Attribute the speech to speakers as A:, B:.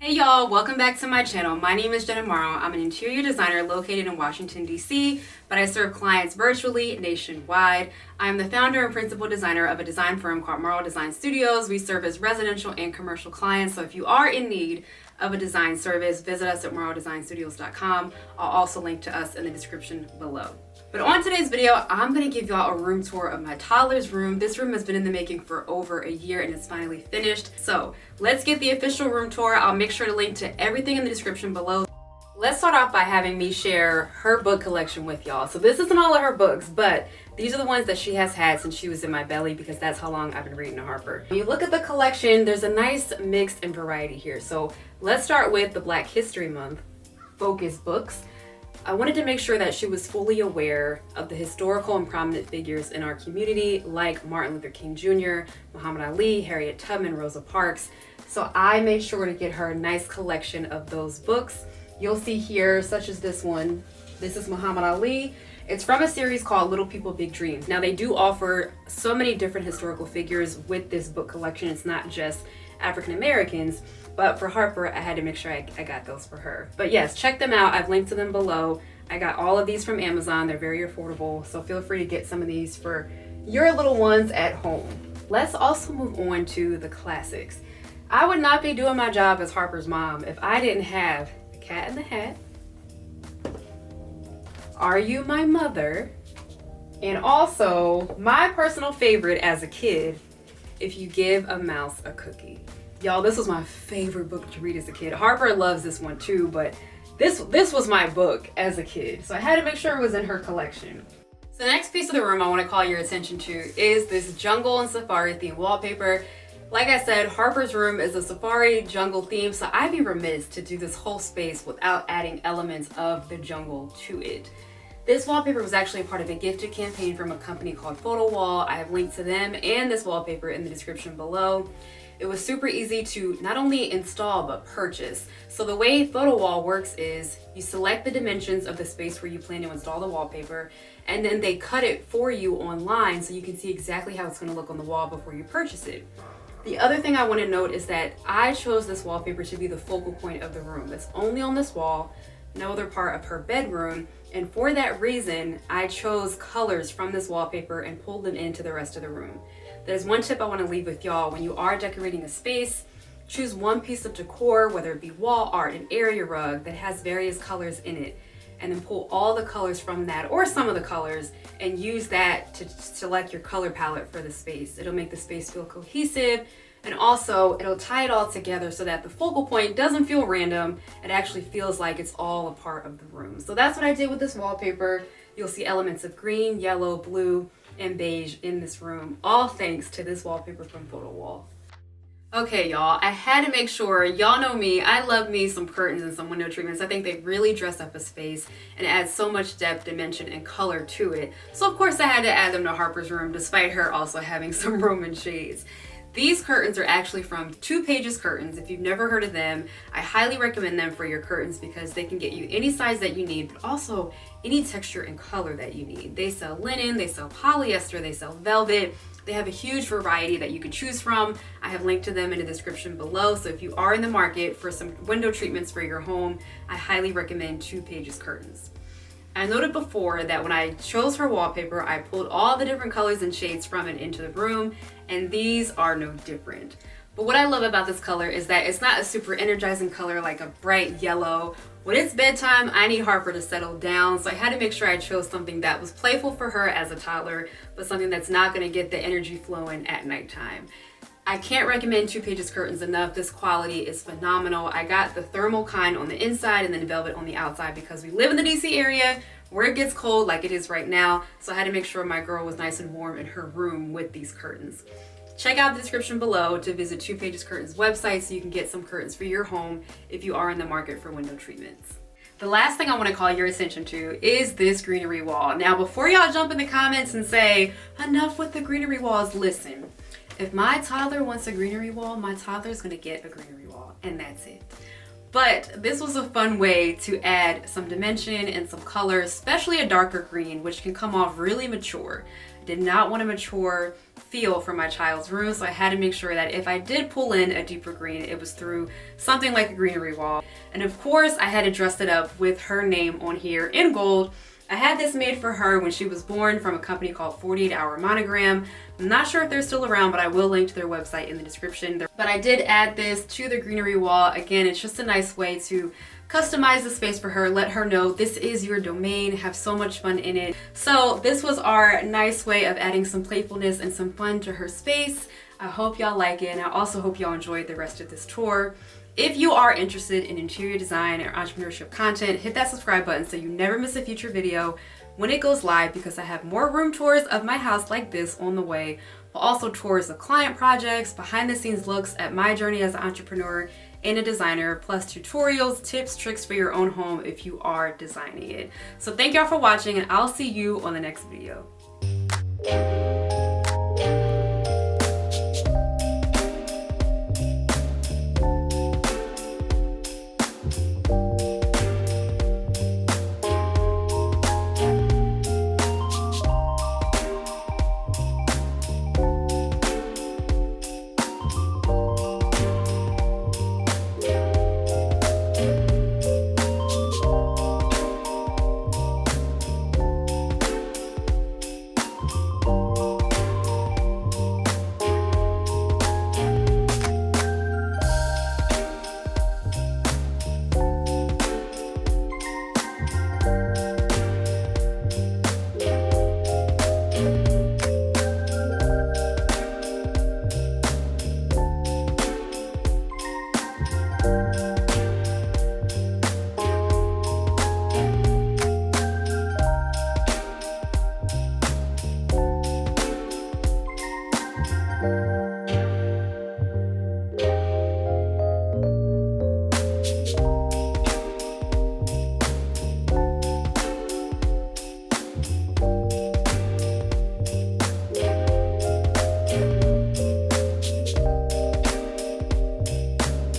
A: Hey y'all, welcome back to my channel. My name is Jenna Morrow. I'm an interior designer located in Washington, D.C., but I serve clients virtually nationwide. I'm the founder and principal designer of a design firm called Morrow Design Studios. We serve as residential and commercial clients, so if you are in need of a design service, visit us at morrowdesignstudios.com. I'll also link to us in the description below. But on today's video, I'm going to give y'all a room tour of my toddler's room. This room has been in the making for over a year and it's finally finished. So let's get the official room tour. I'll make sure to link to everything in the description below. Let's start off by having me share her book collection with y'all. So this isn't all of her books, but these are the ones that she has had since she was in my belly because that's how long I've been reading to Harper. When you look at the collection, there's a nice mix and variety here. So let's start with the Black History Month focus books. I wanted to make sure that she was fully aware of the historical and prominent figures in our community like Martin Luther King Jr., Muhammad Ali, Harriet Tubman, Rosa Parks. So I made sure to get her a nice collection of those books. You'll see here, such as this one. This is Muhammad Ali. It's from a series called Little People, Big Dreams. Now they do offer so many different historical figures with this book collection. It's not just African Americans, but for Harper, I had to make sure I got those for her. But yes, check them out. I've linked to them below. I got all of these from Amazon. They're very affordable, so feel free to get some of these for your little ones at home. Let's also move on to the classics. I would not be doing my job as Harper's mom if I didn't have The Cat in the Hat, Are You My Mother, and also my personal favorite as a kid, If You Give a Mouse a Cookie. Y'all, this was my favorite book to read as a kid. Harper loves this one too, but this was my book as a kid, so I had to make sure it was in her collection. So the next piece of the room I want to call your attention to is this jungle and safari themed wallpaper. Like I said, Harper's room is a safari jungle theme, so I'd be remiss to do this whole space without adding elements of the jungle to it. This wallpaper was actually a part of a gifted campaign from a company called PhotoWall. I have linked to them and this wallpaper in the description below. It was super easy to not only install but purchase. So the way PhotoWall works is you select the dimensions of the space where you plan to install the wallpaper, and then they cut it for you online so you can see exactly how it's going to look on the wall before you purchase it. The other thing I want to note is that I chose this wallpaper to be the focal point of the room. It's only on this wall, no other part of her bedroom, and for that reason, I chose colors from this wallpaper and pulled them into the rest of the room. There's one tip I want to leave with y'all. When you are decorating a space, choose one piece of decor, whether it be wall art, an area rug that has various colors in it, and then pull all the colors from that, or some of the colors, and use that to select your color palette for the space. It'll make the space feel cohesive, and also it'll tie it all together so that the focal point doesn't feel random. It actually feels like it's all a part of the room. So that's what I did with this wallpaper. You'll see elements of green, yellow, blue, and beige in this room, all thanks to this wallpaper from PhotoWall. Okay, y'all, I had to make sure, y'all know me, I love me some curtains and some window treatments. I think they really dress up a space and add so much depth, dimension, and color to it. So of course I had to add them to Harper's room, despite her also having some Roman shades. These curtains are actually from Two Pages Curtains. If you've never heard of them, I highly recommend them for your curtains because they can get you any size that you need, but also any texture and color that you need. They sell linen, they sell polyester, they sell velvet. They have a huge variety that you can choose from. I have linked to them in the description below, so if you are in the market for some window treatments for your home, I highly recommend Two Pages Curtains. I noted before that when I chose her wallpaper, I pulled all the different colors and shades from it into the room, and these are no different. But what I love about this color is that it's not a super energizing color like a bright yellow. When it's bedtime, I need Harper to settle down, so I had to make sure I chose something that was playful for her as a toddler, but something that's not going to get the energy flowing at nighttime. I can't recommend Two Pages Curtains enough. This quality is phenomenal. I got the thermal kind on the inside and then velvet on the outside because we live in the DC area where it gets cold like it is right now. So I had to make sure my girl was nice and warm in her room with these curtains. Check out the description below to visit Two Pages Curtains website so you can get some curtains for your home if you are in the market for window treatments. The last thing I want to call your attention to is this greenery wall. Now, before y'all jump in the comments and say, enough with the greenery walls, listen. If my toddler wants a greenery wall, my toddler's gonna get a greenery wall, and that's it. But this was a fun way to add some dimension and some color, especially a darker green, which can come off really mature. I did not want a mature feel for my child's room, so I had to make sure that if I did pull in a deeper green, it was through something like a greenery wall. And of course, I had to dress it up with her name on here in gold. I had this made for her when she was born from a company called 48 Hour Monogram. I'm not sure if they're still around, but I will link to their website in the description. But I did add this to the greenery wall. Again, it's just a nice way to customize the space for her, let her know this is your domain, have so much fun in it. So this was our nice way of adding some playfulness and some fun to her space. I hope y'all like it, and I also hope y'all enjoyed the rest of this tour. If you are interested in interior design or entrepreneurship content, hit that subscribe button so you never miss a future video when it goes live, because I have more room tours of my house like this on the way, but also tours of client projects, behind the scenes looks at my journey as an entrepreneur and a designer, plus tutorials, tips, tricks for your own home if you are designing it. So thank y'all for watching, and I'll see you on the next video.